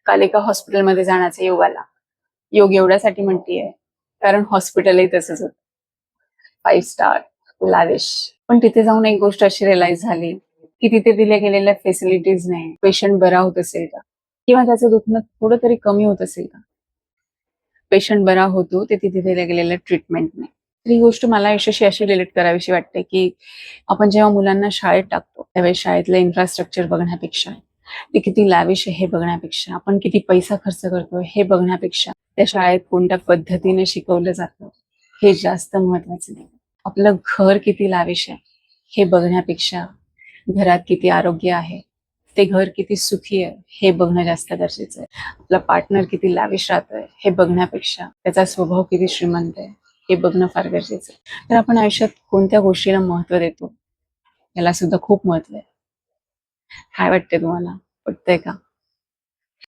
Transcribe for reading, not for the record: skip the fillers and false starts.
काल एका हॉस्पिटलमध्ये जाण्याचा योग आला. योग एवढ्यासाठी म्हणतीये कारण हॉस्पिटलही तसंच होतं. 5 स्टार, लॅविश. पण तिथे जाऊन एक गोष्ट अशी रिअलाइज झाली की तिथे दिल्या गेलेल्या फॅसिलिटीजने पेशंट बरा होत असेल का? किंवा त्याचं दुखणं थोडं तरी कमी होत असेल का? पेशंट बरा होतो ते तिथे दिल्या गेलेल्या ट्रीटमेंटने. तर ही गोष्ट मला यशस्वी अशी रिलेट करावीशी वाटते की आपण जेव्हा मुलांना शाळेत टाकतो त्यावेळेस शाळेतलं इन्फ्रास्ट्रक्चर बघण्यापेक्षा ते किती लॅविश आहे हे बघण्यापेक्षा आपण किती पैसा खर्च करतोय हे बघण्यापेक्षा त्या शाळेत कोणत्या पद्धतीने शिकवलं जातं हे जास्त महत्वाचं नाही. आपलं घर किती लॅविश आहे हे बघण्यापेक्षा घरात किती आरोग्य आहे, ते घर किती सुखी आहे हे बघणं जास्त गरजेचं आहे. आपला पार्टनर किती लॅविश राहतोय हे बघण्यापेक्षा त्याचा स्वभाव किती श्रीमंत आहे हे बघणं फार गरजेचं आहे. तर आपण आयुष्यात कोणत्या गोष्टीला महत्व देतो याला सुद्धा खूप महत्व आहे. काय वाटतंय तुम्हाला? पटतंय का?